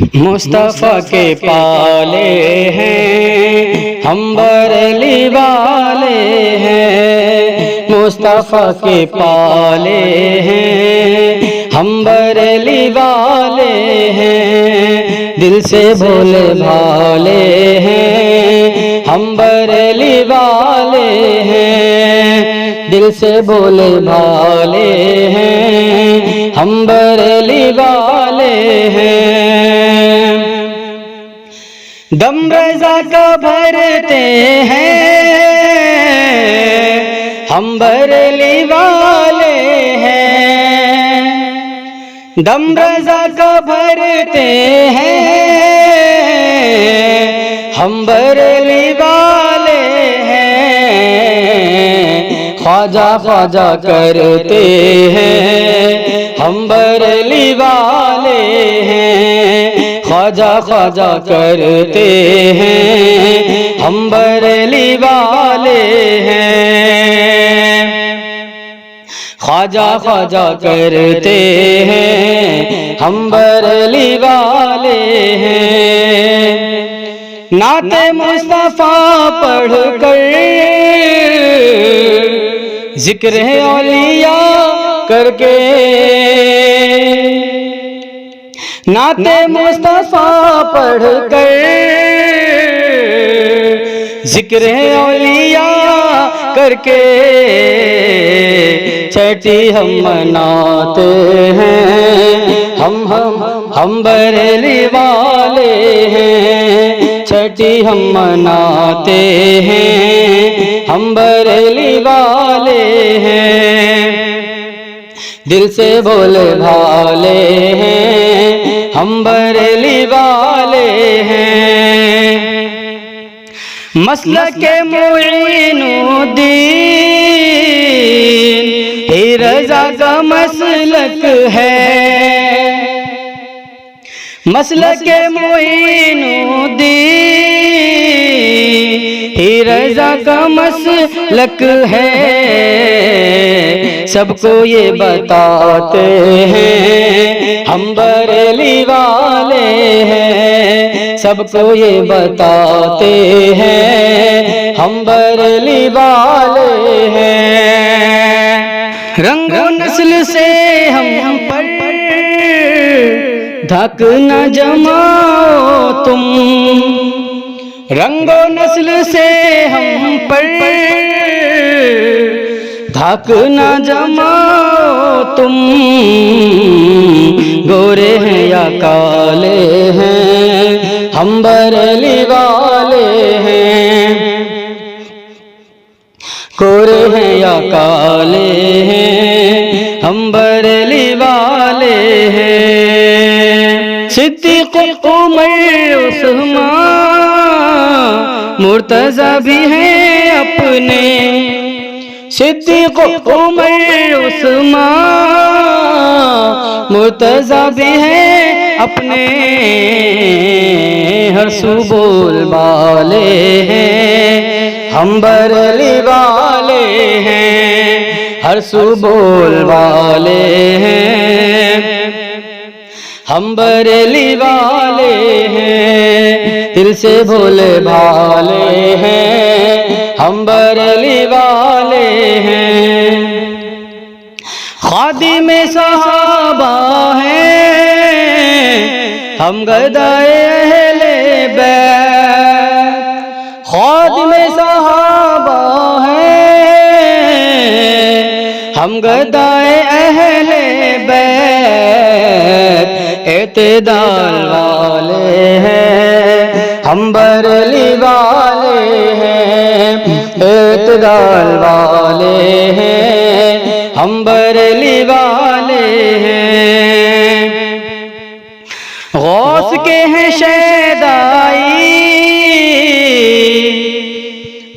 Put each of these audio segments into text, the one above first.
मुस्तफ़ा के पाले हैं, हम बरेली वाले हैं। मुस्तफ़ा के पाले हैं, हम बरेली वाले हैं। दिल से भोले भाले हैं, हम बरेली वाले हैं। दिल से भोले भाले हैं, हम बरेली वाले हैं। दम रज़ा का भरते हैं, हम बरेली वाले हैं। दम रज़ा का भरते हैं, हम बरेली वाले हैं। ख्वाजा ख्वाजा करते हैं, हम बरेली वाले हैं। ख्वाजा ख्वाजा करते हैं, हम बरेली वाले हैं। ख्वाजा ख्वाजा करते हैं, हम बरेली वाले हैं। नाते मुस्तफ़ा पढ़ कर जिक्र है औलिया करके, नाते मुस्तफ़ा पढ़ कर जिक्र है औलिया करके छठी हम मनाते हैं। हम बरेली वाले हैं, छठी हम मनाते हैं। हम बरेली वाले हैं, दिल से भोले भाले हैं। हम बरेली वाले हैं। मसलक के मुईनुद्दीन ही रज़ा का मसलक है। मसलक के मुईनुद्दीन ही रज़ा का मसलक है। सबको ये बताते हैं, हम बरेली वाले हैं। सबको ये बताते हैं, हम बरेली वाले हैं। रंगो नस्ल से हम पर धक न जमाओ तुम। रंगो नस्ल से हम पर धक न जमाओ तुम। गोरे हैं या काले हैं, हम बरेली वाले हैं। गोरे हैं या काले हैं, हम बरेली वाले हैं। सिद्दीक़ उमर उस्मान मुर्तज़ा भी हैं अपने। सिद्दीक़ उमर उस्मान मुर्तज़ा भी हैं अपने। हर सुबोल वाले हैं, हम बरेली वाले हैं। हर सुबोल वाले हैं, हम बरेली वाले हैं। दिल से भोले भाले हैं, हम बरेली वाले हैं। खादिम सहाबा हैं, हम गदाए अहले बैत। खादिम सहाबा हैं, हम गदाए अहले बैत। इत्तेदाल वाले हैं, हम बरेली वाले हैं। इत्तेदाल वाले हैं, हम बरेली वाले हैं। गौस के हैं शैदाई,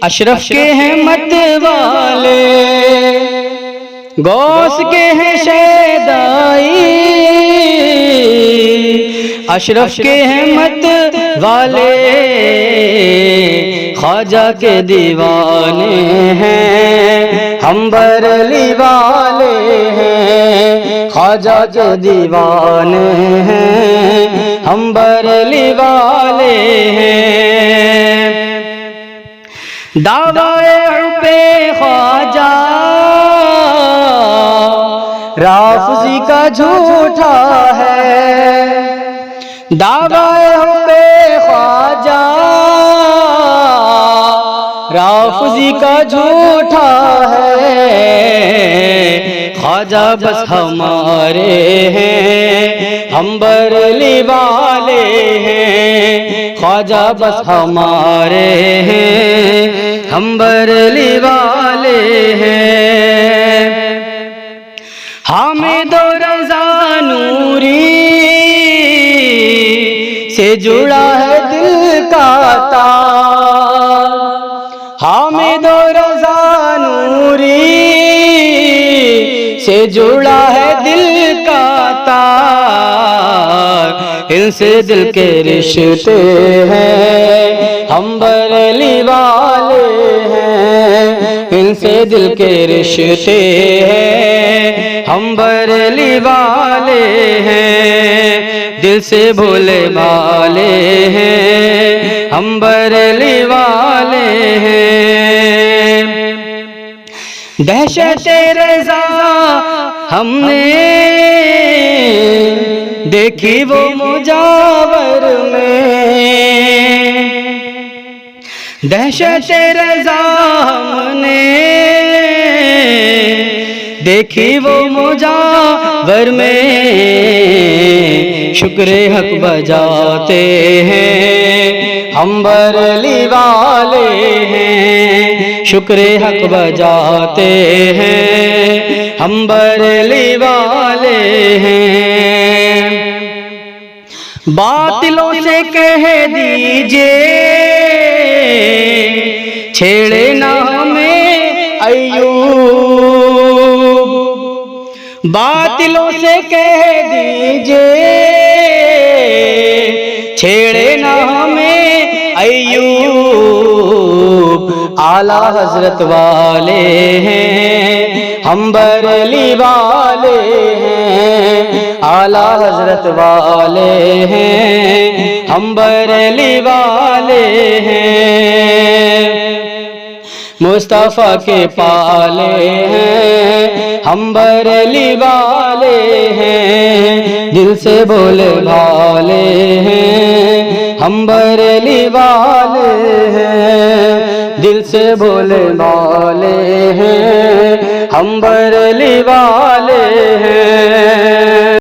अशरफ के हैं मत वाले। गौस के हैं शैदाई, अशरफ के हैं मत वाले। ख्वाजा के दीवाने हैं, हम बरेली वाले हैं। ख्वाजा के दीवाने हैं, हम बरेली वाले हैं। दावाए पे ख्वाजा राफ़ज़ी का झूठा है। दावाए पे ख्वाजा राफ़ज़ी का झूठा है। ख्वाजा बस हमारे हैं, हम बरेली वाले हैं। ख्वाजा बस हमारे हैं, हम बरेली वाले हैं। हामिद और रज़ा नूरी से जुड़ा है दिल का तार। हामिद और रज़ा नूरी से जुड़ा है दिल का तार। इनसे दिल के रिश्ते हैं, हम बरेली वाले हैं। इनसे दिल के रिश्ते हैं, हम बरेली वाले हैं। दिल से भोले वाले हैं, हम बरेली वाले हैं। दहशत रज़ा हमने देखी वो मुजावर में। दहशत रज़ा हमने देखी वो मुजावर में। शुक्र हक बजाते हैं, हम बरेली वाले हैं। शुक्र हक बजाते हैं, हम बरेली वाले हैं। बातिलों से कह दीजिए छेड़े ना हमें अय्यूब। बातिलों से कह दीजिए छेड़े ना हमें अय्यूब। आला हजरत वाले हैं, हम बरेली वाले हैं। आला हजरत वाले हैं, हम बरेली वाले हैं। मुस्तफ़ा के पाले हैं, हम बरेली वाले हैं। दिल से बोले वाले हैं, हम बरेली वाले हैं। दिल से बोले वाले हैं, हम बरेली वाले हैं।